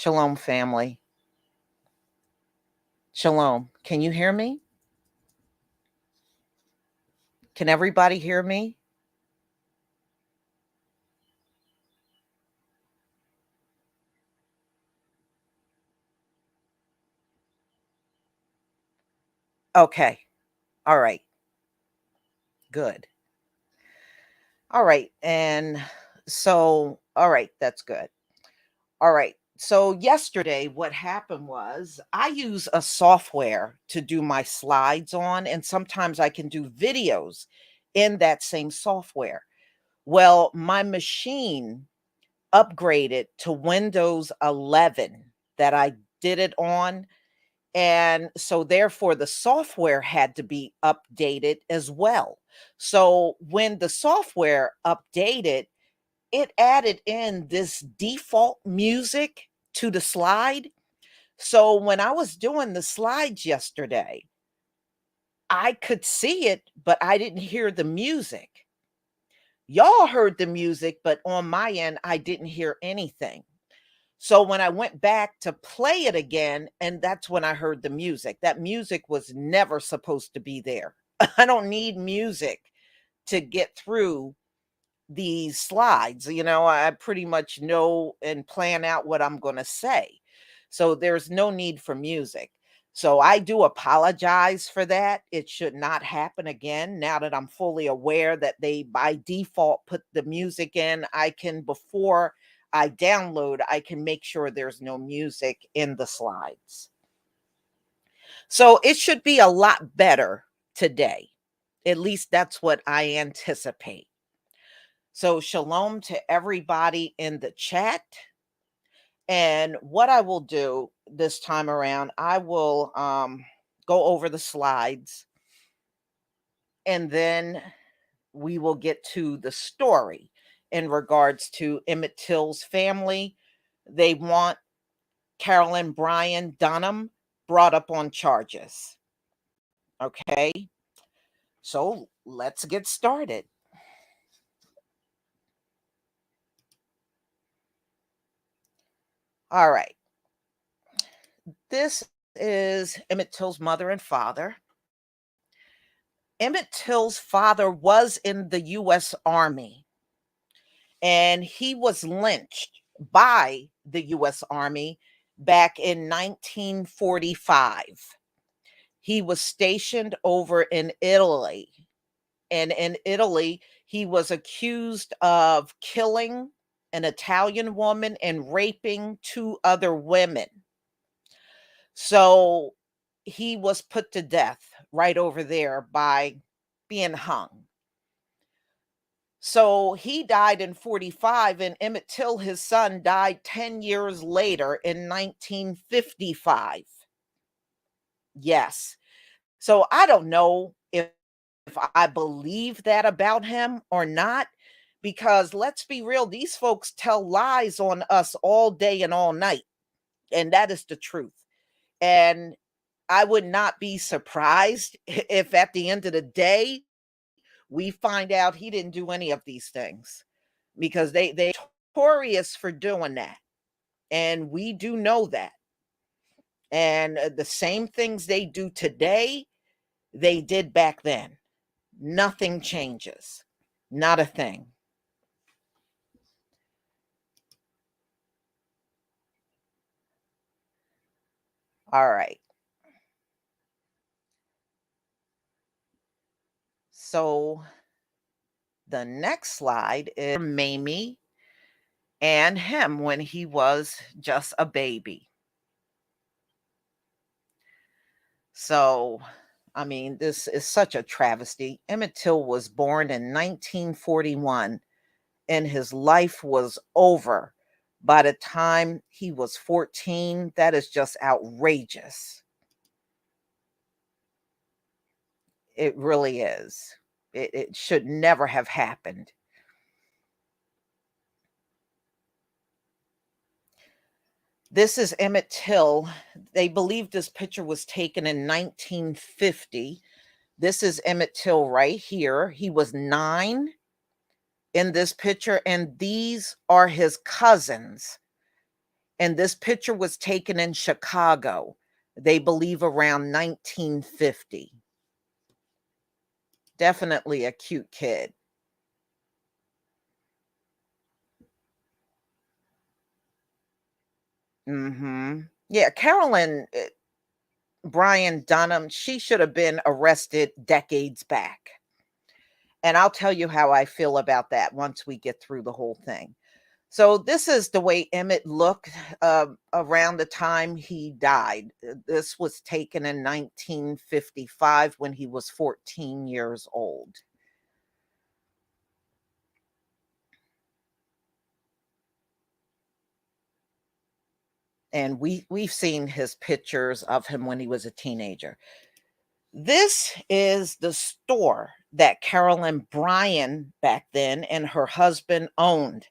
Shalom, family. Shalom. Can you hear me? Can everybody hear me? Okay. All right. Good. All right. All right. That's good. All right. So, yesterday, what happened was I use a software to do my slides on, and sometimes I can do videos in that same software. Well, my machine upgraded to Windows 11 that I did it on. And so, therefore, the software had to be updated as well. So, when the software updated, it added in this default music to the slide. So, when I was doing the slides yesterday, I could see it, but I didn't hear the music. Y'all heard the music, but on my end, I didn't hear anything. So when I went back to play it again, and that's when I heard the music. That music was never supposed to be there. I don't need music to get through these slides. I pretty much know and plan out what I'm going to say. So there's no need for music. So I do apologize for that. It should not happen again. Now that I'm fully aware that they by default put the music in, before I download, I can make sure there's no music in the slides. So it should be a lot better today. At least that's what I anticipate. So, shalom to everybody in the chat. And what I will do this time around, I will go over the slides, and then we will get to the story in regards to Emmett Till's family. They want Carolyn Bryant Dunham brought up on charges. Okay, so let's get started. All right. This is Emmett Till's mother and father. Emmett Till's father was in the U.S. Army, and he was lynched by the U.S. Army back in 1945. He was stationed over in Italy, and in Italy, he was accused of killing an Italian woman and raping two other women. So he was put to death right over there by being hung. So he died in 45, and Emmett Till, his son, died 10 years later in 1955. Yes. So I don't know if I believe that about him or not, because let's be real, these folks tell lies on us all day and all night. And that is the truth. And I would not be surprised if at the end of the day, we find out he didn't do any of these things, because they're notorious for doing that. And we do know that. And the same things they do today, they did back then. Nothing changes. Not a thing. All right. So the next slide is Mamie and him when he was just a baby. So, I mean, this is such a travesty. Emmett Till was born in 1941, and his life was over by the time he was 14. That is just outrageous. It really is. It should never have happened. This is Emmett Till. They believe this picture was taken in 1950. This is Emmett Till right here. He was 9 in this picture, and these are his cousins. And this picture was taken in Chicago. They believe around 1950. Definitely a cute kid. Yeah, Carolyn Brian Dunham, she should have been arrested decades back. And I'll tell you how I feel about that once we get through the whole thing. So this is the way Emmett looked around the time he died. This was taken in 1955 when he was 14 years old. And we've seen his pictures of him when he was a teenager. This is the store that Carolyn Bryant back then and her husband owned.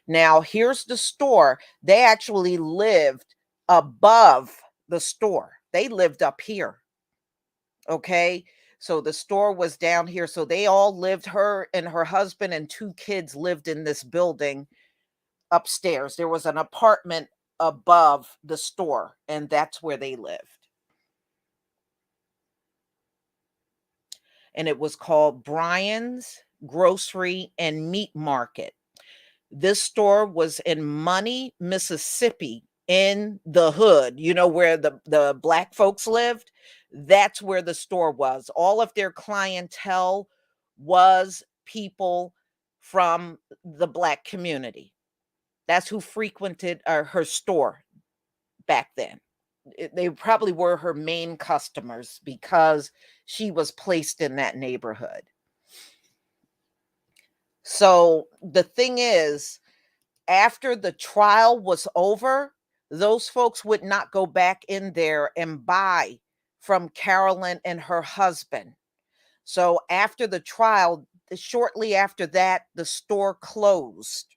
Now, here's the store. They actually lived above the store. They lived up here. Okay. So the store was down here. So they all lived, her and her husband and two kids lived in this building upstairs. There was an apartment above the store, and that's where they lived. And it was called Brian's Grocery and Meat Market. This store was in Money, Mississippi, in the hood, where the black folks lived. That's where the store was. All of their clientele was people from the black community. That's who frequented her store back then. They probably were her main customers because she was placed in that neighborhood. So the thing is, after the trial was over, those folks would not go back in there and buy from Carolyn and her husband. So after the trial, shortly after that, the store closed.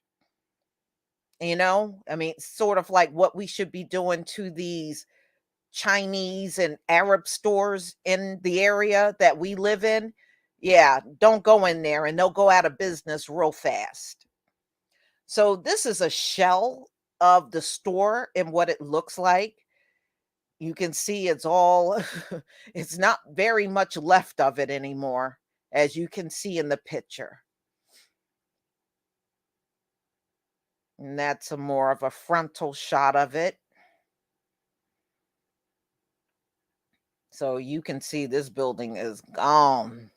I mean, sort of like what we should be doing to these Chinese and Arab stores in the area that we live in. Yeah, don't go in there and they'll go out of business real fast. So this is a shell of the store and what it looks like. You can see it's all it's not very much left of it anymore, as you can see in the picture. And that's a more of a frontal shot of it. So you can see this building is gone.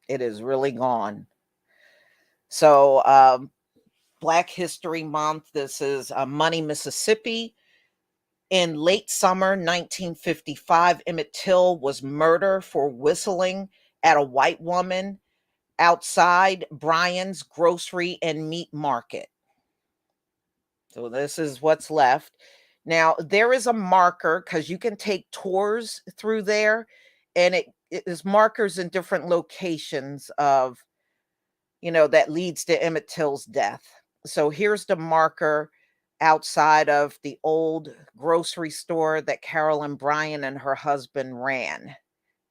It is really gone. So Black History Month. This is Money, Mississippi. In late summer 1955, Emmett Till was murdered for whistling at a white woman outside Bryan's Grocery and Meat Market. So this is what's left. Now, there is a marker because you can take tours through there, and it is markers in different locations of, that leads to Emmett Till's death. So here's the marker outside of the old grocery store that Carolyn Bryant and her husband ran,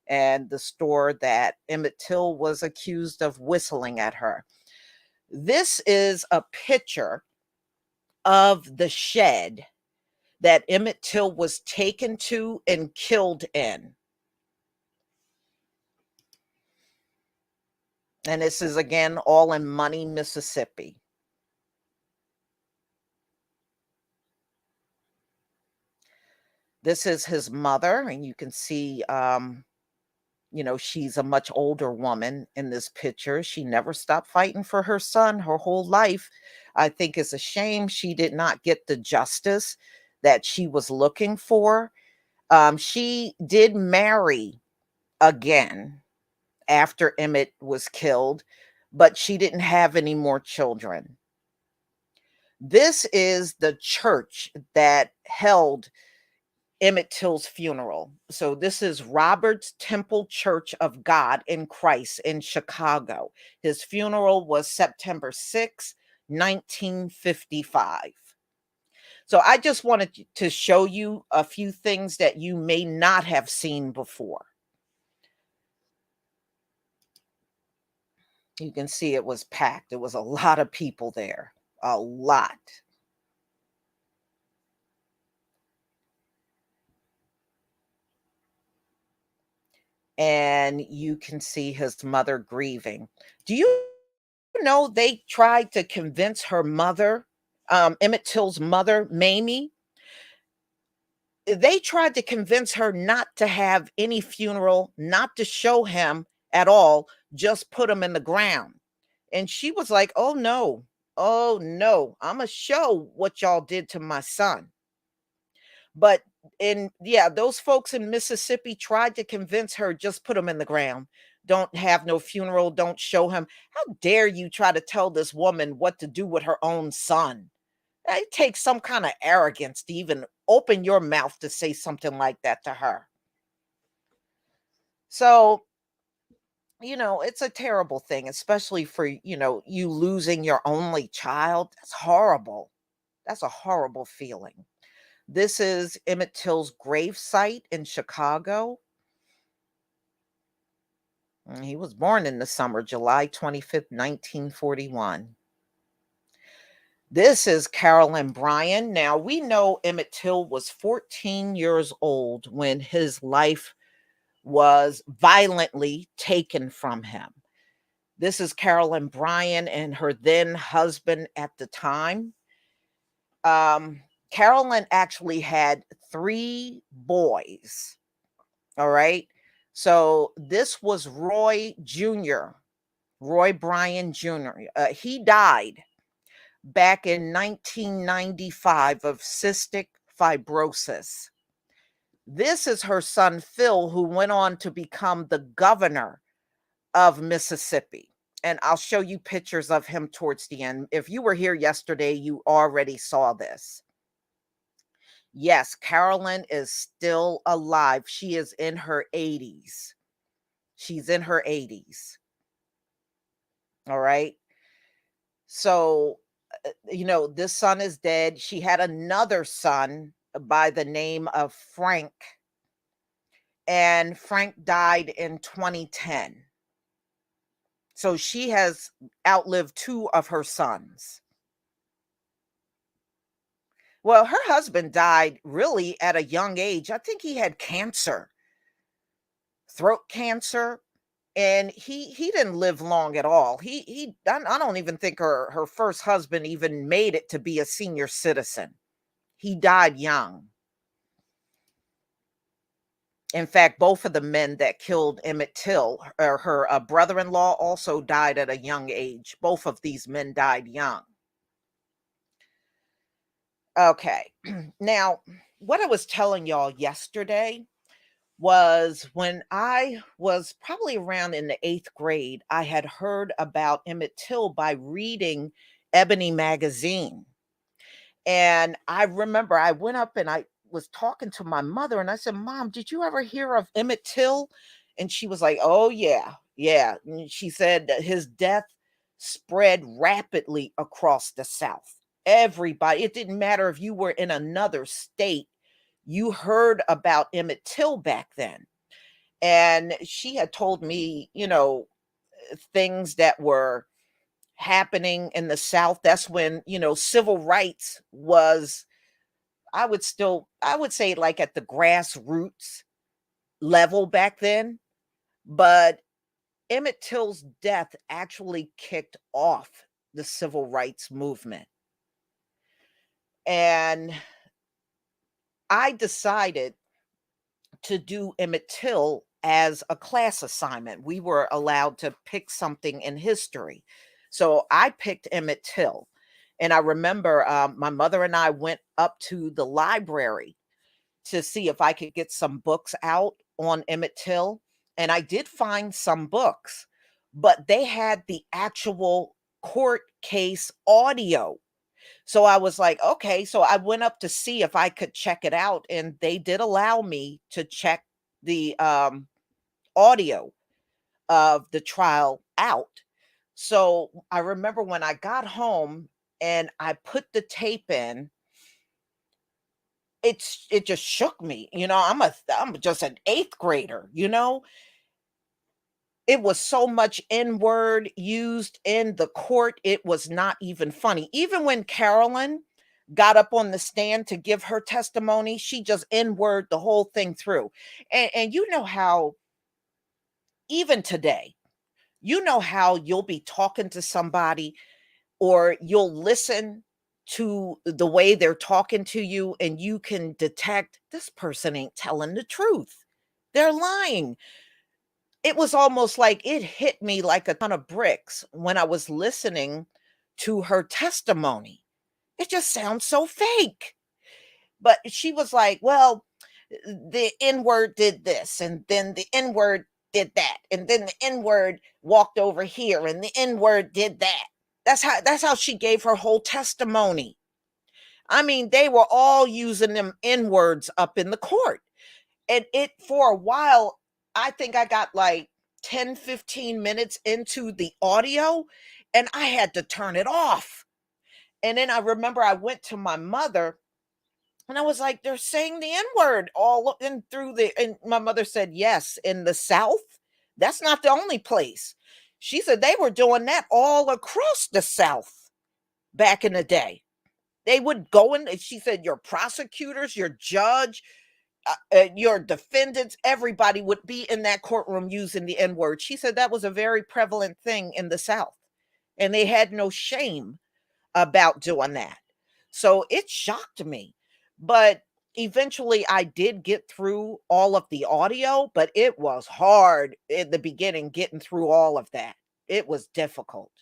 and the store that Emmett Till was accused of whistling at her. This is a picture of the shed that Emmett Till was taken to and killed in. And this is again all in Money, Mississippi. This is his mother, and you can see, she's a much older woman in this picture. She never stopped fighting for her son her whole life. I think it's a shame she did not get the justice that she was looking for. She did marry again after Emmett was killed, but she didn't have any more children. This is the church that held Emmett Till's funeral. So this is Robert's Temple Church of God in Christ in Chicago. His funeral was September 6, 1955. So I just wanted to show you a few things that you may not have seen before. You can see it was packed. There was a lot of people there. A lot. and you can see his mother grieving. Do you know they tried to convince her mother, Emmett Till's mother, Mamie, they tried to convince her not to have any funeral, not to show him at all, just put him in the ground. And she was like, "Oh no. Oh no. Imma show what y'all did to my son." But in yeah, those folks in Mississippi tried to convince her, "Just put him in the ground. Don't have no funeral, don't show him." How dare you try to tell this woman what to do with her own son? It takes some kinda arrogance to even open your mouth to say something like that to her. So, it's a terrible thing, especially for, you losing your only child. That's horrible. That's a horrible feeling. This is Emmett Till's grave site in Chicago. He was born in the summer, July 25th, 1941. This is Carolyn Bryant. Now, we know Emmett Till was 14 years old when his life was violently taken from him. This is Carolyn Bryant and her then husband at the time. Um, Carolyn actually had 3 boys, all right? So, this was Roy Jr., Roy Bryan Jr. He died back in 1995 of cystic fibrosis. This is her son, Phil, who went on to become the governor of Mississippi. And I'll show you pictures of him towards the end. If you were here yesterday, you already saw this. Yes, Carolyn is still alive. She is in her 80s. She's in her 80s. All right. So, this son is dead. She had another son by the name of Frank, and Frank died in 2010. So she has outlived 2 of her sons. Well, her husband died really at a young age. I think he had cancer, throat cancer, and he didn't live long at all. I don't even think her first husband even made it to be a senior citizen. He died young. In fact, both of the men that killed Emmett Till, or her brother-in-law, also died at a young age. Both of these men died young. Okay. Now, what I was telling y'all yesterday was when I was probably around in the 8th grade, I had heard about Emmett Till by reading Ebony magazine. And I remember I went up and I was talking to my mother and I said, "Mom, did you ever hear of Emmett Till?" And she was like, "Oh, yeah, yeah." And she said that his death spread rapidly across the South. Everybody, it didn't matter if you were in another state, you heard about Emmett Till back then. And she had told me, things that were happening in the South. That's when, civil rights was, I would say, like, at the grassroots level back then. But Emmett Till's death actually kicked off the civil rights movement. And I decided to do Emmett Till as a class assignment. We were allowed to pick something in history. So I picked Emmett Till. And I remember my mother and I went up to the library to see if I could get some books out on Emmett Till. And I did find some books, but they had the actual court case audio. So I was like, okay. So I went up to see if I could check it out, and they did allow me to check the audio of the trial out. So I remember when I got home and I put the tape in, it just shook me. I'm just an 8th grader. It was so much N-word used in the court, it was not even funny. Even when Carolyn got up on the stand to give her testimony, she just N-word the whole thing through. And you know how even today, you know how you'll be talking to somebody or you'll listen to the way they're talking to you and you can detect this person ain't telling the truth. They're lying. It was almost like it hit me like a ton of bricks when I was listening to her testimony. It just sounds so fake. But she was like, well, the N word did this, and then the N word did that, and then the N word walked over here, and the N word did that. That's how she gave her whole testimony. I mean, they were all using them N words up in the court. And it for a while, I think I got like 10, 15 minutes into the audio, and I had to turn it off. And then I remember I went to my mother and I was like, they're saying the N word all in through the. And my mother said, yes, in the South, that's not the only place. She said they were doing that all across the South back in the day. They would go in, and she said, your prosecutors, your judge, your defendants, everybody would be in that courtroom using the N word. She said that was a very prevalent thing in the South, and they had no shame about doing that. So it shocked me. But eventually I did get through all of the audio, but it was hard in the beginning getting through all of that. It was difficult.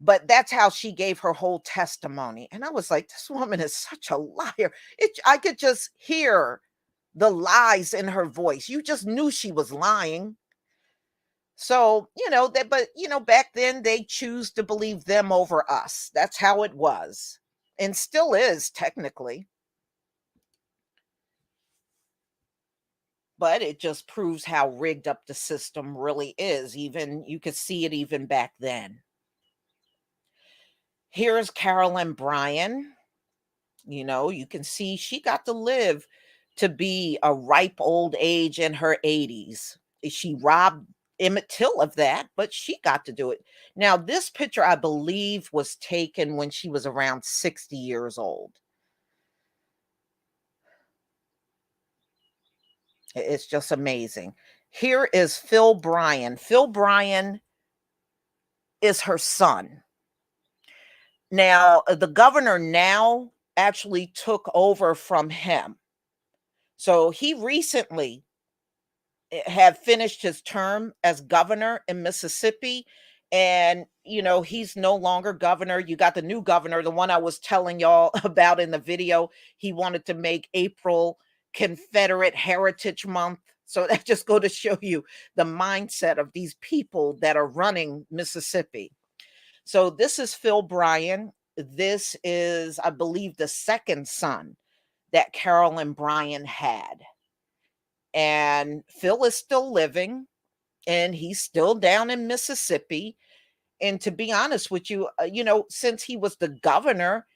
But that's how she gave her whole testimony. And I was like, this woman is such a liar. I could just hear the lies in her voice. You just knew she was lying. So, that, but back then they choose to believe them over us. That's how it was. And still is technically. But it just proves how rigged up the system really is. Even you could see it even back then. Here's Carolyn Bryant. You can see she got to live to be a ripe old age in her 80s. She robbed Emmett Till of that, but she got to do it. Now, this picture, I believe, was taken when she was around 60 years old. It's just amazing. Here is Phil Bryan. Phil Bryan is her son. Now, the governor now actually took over from him. So he recently have finished his term as governor in Mississippi. And, he's no longer governor. You got the new governor, the one I was telling y'all about in the video. He wanted to make April Confederate Heritage Month. So that just go to show you the mindset of these people that are running Mississippi. So this is Phil Bryan. This is, I believe, the second son that Carolyn Bryant had. And Phil is still living and he's still down in Mississippi. And to be honest with you, since he was the governor,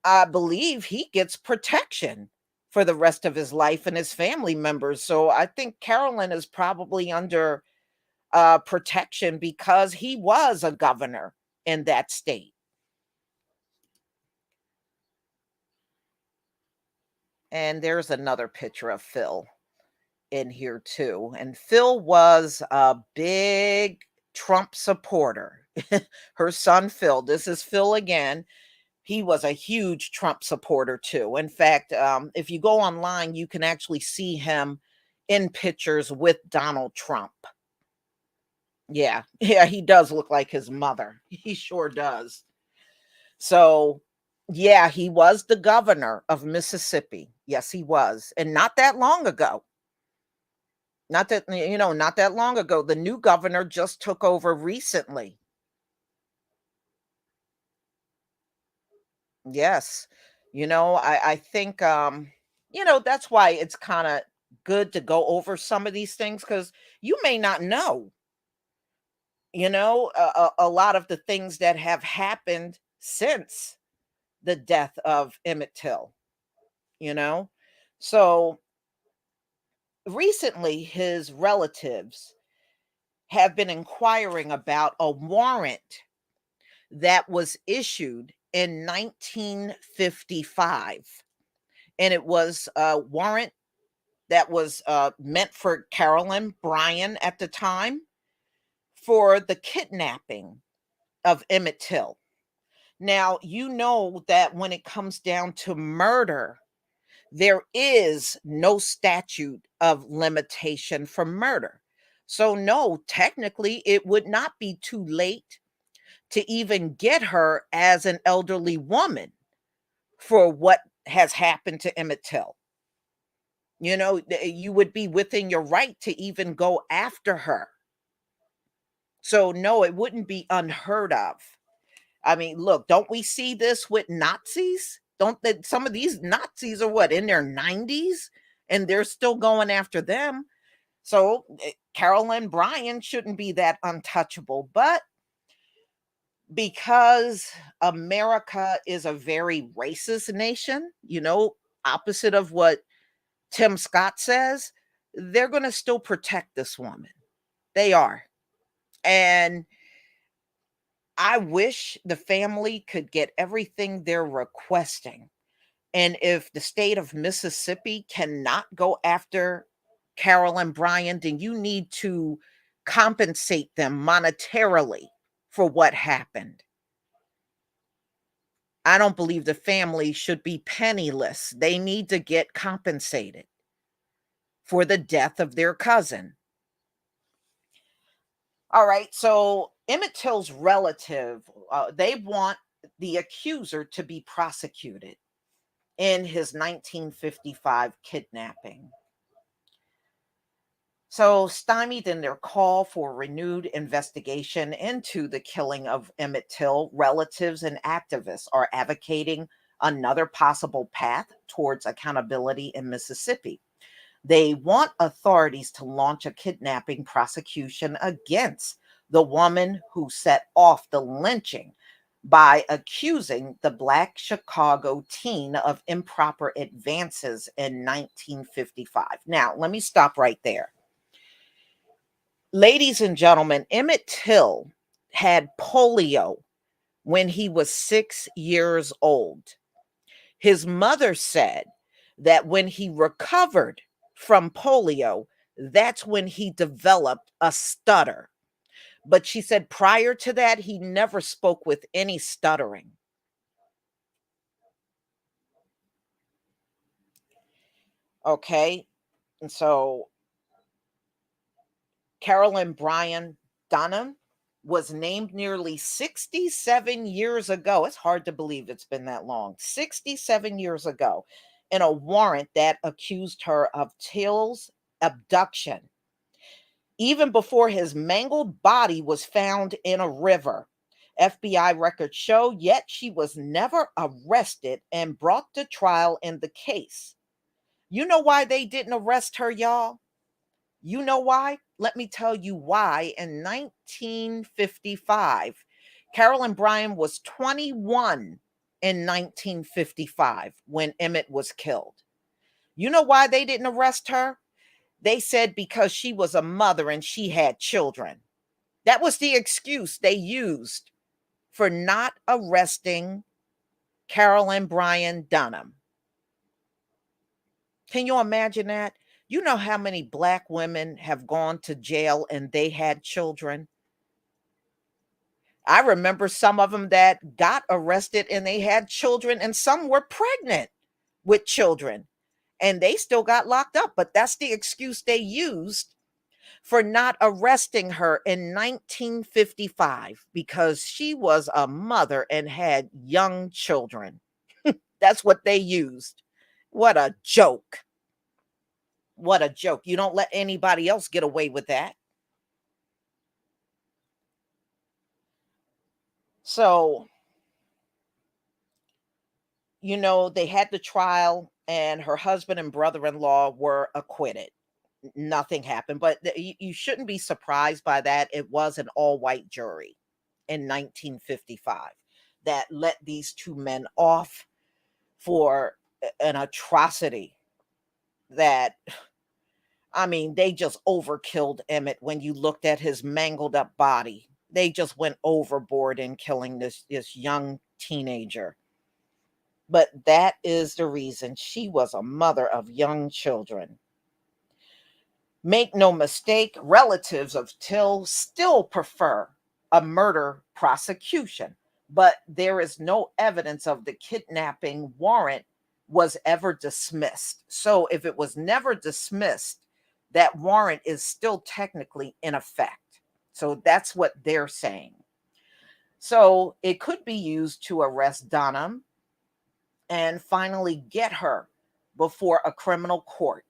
I believe he gets protection for the rest of his life and his family members. So I think Carolyn is probably under protection because he was a governor in that state. And there's another picture of Phil in here too. And Phil was a big Trump supporter. Her son Phil, this is Phil again. He was a huge Trump supporter too. In fact, if you go online, you can actually see him in pictures with Donald Trump. Yeah, yeah, he does look like his mother. He sure does. So, yeah, he was the governor of Mississippi. Yes, he was. And not that long ago. Not that long ago. The new governor just took over recently. Yes. I think that's why it's kind of good to go over some of these things because you may not know, a lot of the things that have happened since the death of Emmett Till, you know? So recently, his relatives have been inquiring about a warrant that was issued in 1955. And it was a warrant that was meant for Carolyn Bryant at the time for the kidnapping of Emmett Till. Now, you know that when it comes down to murder, there is no statute of limitation for murder. So, no, technically, it would not be too late to even get her as an elderly woman for what has happened to Emmett Till. You would be within your right to even go after her. So, no, it wouldn't be unheard of. I mean, look, don't we see this with Nazis? Don't that some of these Nazis are what in their 90s and they're still going after them? So Carolyn Bryant shouldn't be that untouchable, but because America is a very racist nation, opposite of what Tim Scott says, they're going to still protect this woman. They are. And I wish the family could get everything they're requesting. And if the state of Mississippi cannot go after Carolyn Bryant, then you need to compensate them monetarily for what happened. I don't believe the family should be penniless. They need to get compensated for the death of their cousin. All right, so Emmett Till's relative, they want the accuser to be prosecuted in his 1955 kidnapping. So, stymied in their call for renewed investigation into the killing of Emmett Till, relatives and activists are advocating another possible path towards accountability in Mississippi. They want authorities to launch a kidnapping prosecution against the woman who set off the lynching by accusing the Black Chicago teen of improper advances in 1955. Now, let me stop right there. Ladies and gentlemen, Emmett Till had polio when he was 6 years old. His mother said that when he recovered from polio, that's when he developed a stutter. But she said prior to that, he never spoke with any stuttering. Okay. And so Carolyn Bryant Dunham was named nearly 67 years ago. It's hard to believe it's been that long. 67 years ago in a warrant that accused her of Till's abduction, even before his mangled body was found in a river. FBI records show, yet she was never arrested and brought to trial in the case. You know why they didn't arrest her, y'all? You know why? Let me tell you why. In 1955, Carolyn Bryant was 21 in 1955 when Emmett was killed. You know why they didn't arrest her? They said because she was a mother and she had children. That was the excuse they used for not arresting Carolyn Bryant Dunham. Can you imagine that? You know how many Black women have gone to jail and they had children? I remember some of them that got arrested and they had children, and some were pregnant with children and they still got locked up. But that's the excuse they used for not arresting her in 1955 because she was a mother and had young children. That's what they used. What a joke. What a joke. You don't let anybody else get away with that. So, they had the trial and her husband and brother-in-law were acquitted. Nothing happened, but you shouldn't be surprised by that. It was an all-white jury in 1955 that let these two men off for an atrocity that, I mean, they just overkilled Emmett when you looked at his mangled up body. They just went overboard in killing this young teenager. But that is the reason she was a mother of young children. Make no mistake, relatives of Till still prefer a murder prosecution, but there is no evidence of the kidnapping warrant was ever dismissed. So if it was never dismissed, that warrant is still technically in effect. So that's what they're saying. So it could be used to arrest Dunham and finally get her before a criminal court.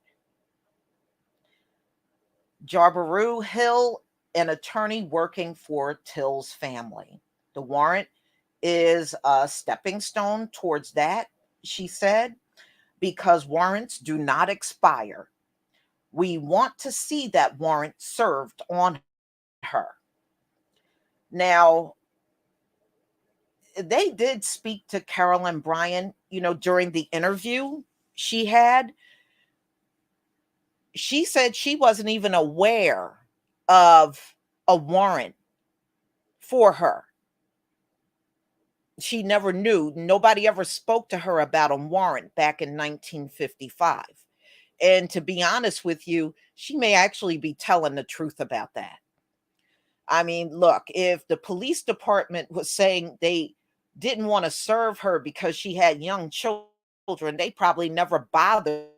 Jarbaru Hill, an attorney working for Till's family. The warrant is a stepping stone towards that, she said, because warrants do not expire. We want to see that warrant served on her. Now, they did speak to Carolyn Bryant, during the interview she had. She said she wasn't even aware of a warrant for her. She never knew. Nobody ever spoke to her about a warrant back in 1955. And to be honest with you, she may actually be telling the truth about that. I mean, look, if the police department was saying they didn't want to serve her because she had young children, they probably never bothered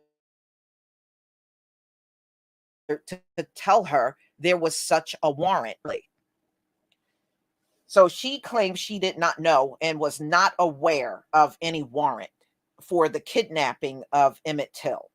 to tell her there was such a warrant. So she claims she did not know and was not aware of any warrant for the kidnapping of Emmett Till.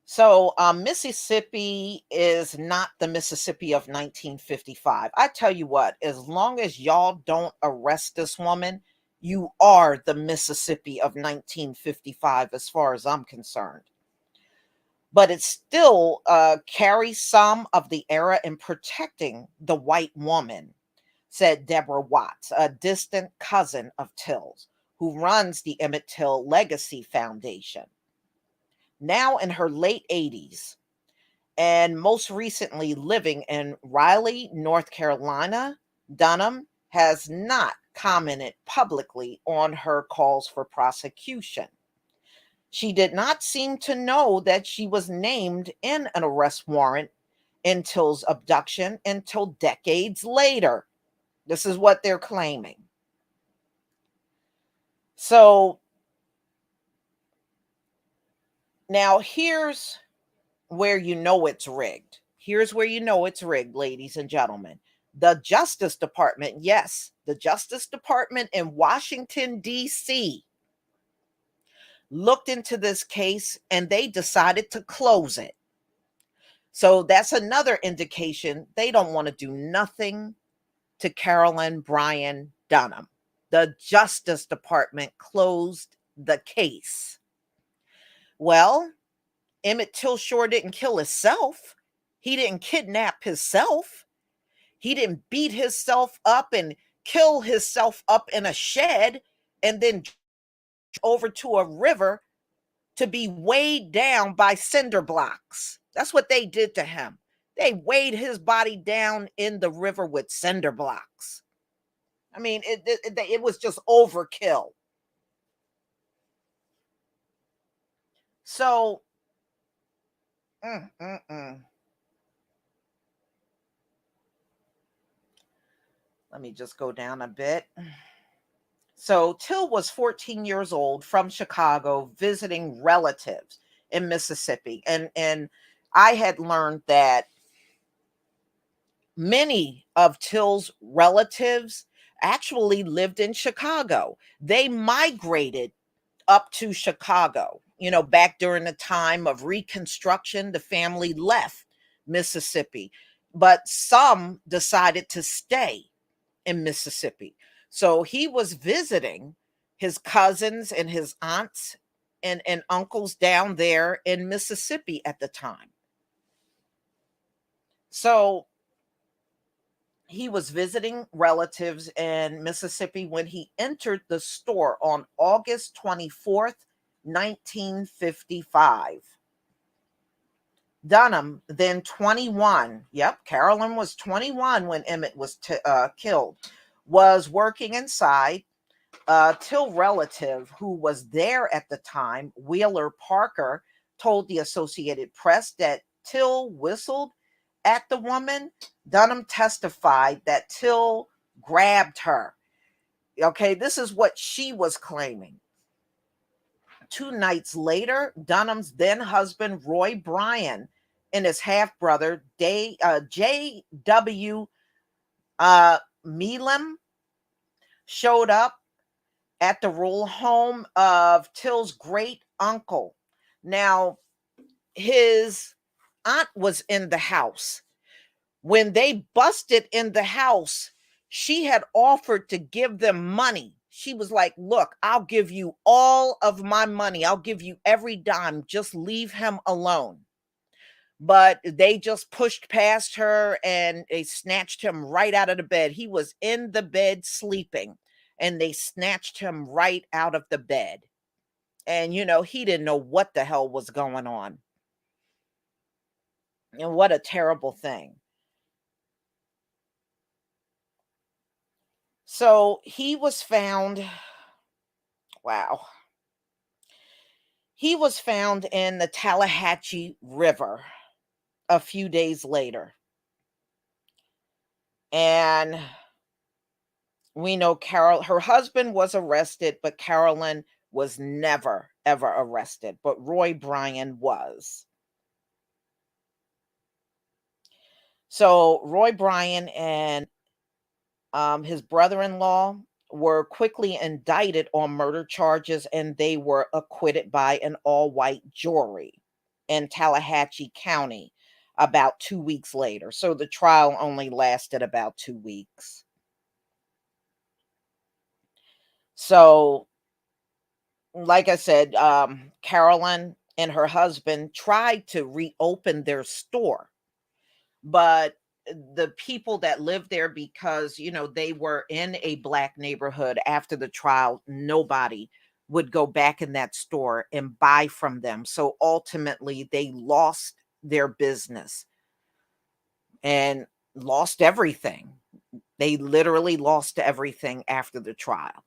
So Mississippi is not the Mississippi of 1955. I tell you what, as long as y'all don't arrest this woman, you are the Mississippi of 1955 as far as I'm concerned. But it still carries some of the era in protecting the white woman, said Deborah Watts, a distant cousin of Till's, who runs the Emmett Till Legacy Foundation. Now in her late 80s, and most recently living in Raleigh, North Carolina, Dunham has not commented publicly on her calls for prosecution. She did not seem to know that she was named in an arrest warrant in Till's abduction until decades later. This is what they're claiming. So now here's where you know it's rigged. Here's where you know it's rigged, ladies and gentlemen. The Justice Department, yes, the Justice Department in Washington, D.C., looked into this case and they decided to close it. So that's another indication they don't want to do nothing to Carolyn Bryant Dunham. The Justice Department closed the case. Well, Emmett Till sure didn't kill himself. He didn't kidnap himself. He didn't beat himself up and kill himself up in a shed and then over to a river to be weighed down by cinder blocks. That's what they did to him. They weighed his body down in the river with cinder blocks. I mean, it was just overkill. So, mm, mm, mm. Let me just go down a bit. So Till was 14 years old from Chicago visiting relatives in Mississippi. And I had learned that many of Till's relatives actually lived in Chicago. They migrated up to Chicago. Back during the time of Reconstruction, the family left Mississippi, but some decided to stay in Mississippi. So he was visiting his cousins and his aunts and uncles down there in Mississippi at the time. So he was visiting relatives in Mississippi when he entered the store on August 24th, 1955. Dunham, then 21, yep, Carolyn was 21 when Emmett was killed, was working inside. Till relative who was there at the time, Wheeler Parker, told the Associated Press that Till whistled at the woman. Dunham testified that Till grabbed her. Okay, this is what she was claiming. 2 nights later, Dunham's then husband, Roy Bryan, and his half brother, J.W. Meelam, showed up at the rural home of Till's great uncle. Now, his aunt was in the house. When they busted in the house, she had offered to give them money. She was like, "Look, I'll give you all of my money. I'll give you every dime. Just leave him alone." But they just pushed past her and they snatched him right out of the bed. He was in the bed sleeping, and they snatched him right out of the bed. And, he didn't know what the hell was going on. And what a terrible thing. So he was found, wow. He was found in the Tallahatchie River a few days later. And we know her husband was arrested, but Carolyn was never, ever arrested. But Roy Bryan was. So Roy Bryan and his brother-in-law were quickly indicted on murder charges, and they were acquitted by an all-white jury in Tallahatchie County about 2 weeks later. So the trial only lasted about 2 weeks. So, like I said, Carolyn and her husband tried to reopen their store, but the people that lived there, because they were in a black neighborhood after the trial, nobody would go back in that store and buy from them. So ultimately they lost their business and lost everything. They literally lost everything after the trial.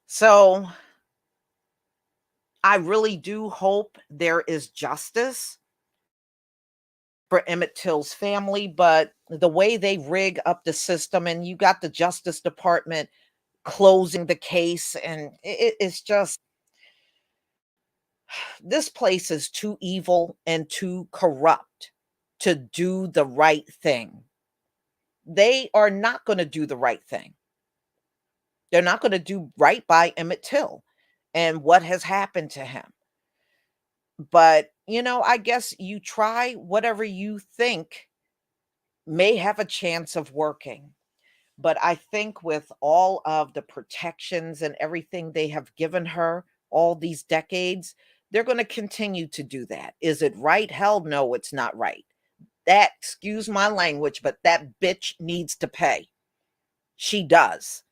So I really do hope there is justice for Emmett Till's family, but the way they rig up the system, and you got the Justice Department closing the case, and it's just, this place is too evil and too corrupt to do the right thing. They are not going to do the right thing. They're not going to do right by Emmett Till and what has happened to him. But, I guess you try whatever you think may have a chance of working. But I think with all of the protections and everything they have given her all these decades, they're going to continue to do that. Is it right? Hell no, it's not right. That, excuse my language, but that bitch needs to pay. She does.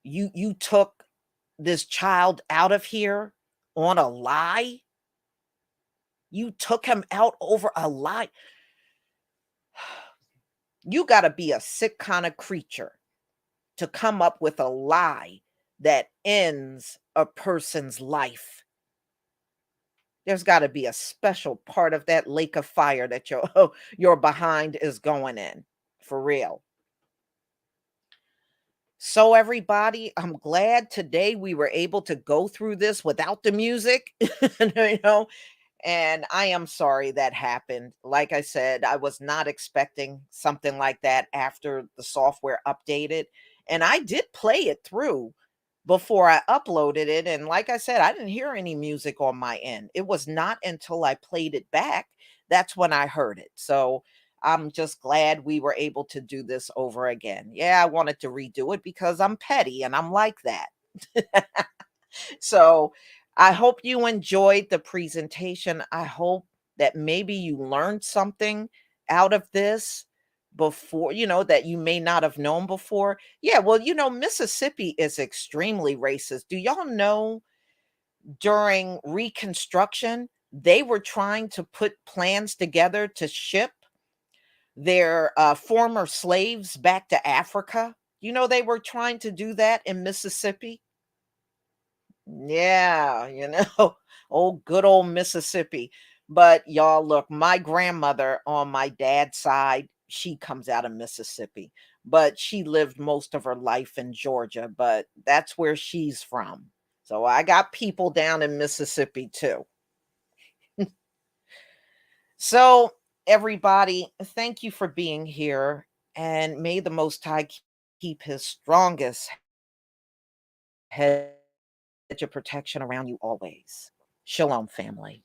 You took this child out of here on a lie. You took him out over a lie. You got to be a sick kind of creature to come up with a lie that ends a person's life. There's got to be a special part of that lake of fire that your behind is going in, for real. So everybody, I'm glad today we were able to go through this without the music, you know, and I am sorry that happened. Like I said, I was not expecting something like that after the software updated. And I did play it through before I uploaded it. And like I said, I didn't hear any music on my end. It was not until I played it back that's when I heard it. So I'm just glad we were able to do this over again. Yeah, I wanted to redo it because I'm petty and I'm like that. So I hope you enjoyed the presentation. I hope that maybe you learned something out of this before, that you may not have known before. Yeah, well, Mississippi is extremely racist. Do y'all know during Reconstruction, they were trying to put plans together to ship their former slaves back to Africa? They were trying to do that in Mississippi. Yeah, old good old Mississippi. But y'all, look, my grandmother on my dad's side, she comes out of Mississippi, but she lived most of her life in Georgia, but that's where she's from. So I got people down in Mississippi too. So, everybody, thank you for being here, and may the Most High keep his strongest hedge of protection around you always. Shalom, family.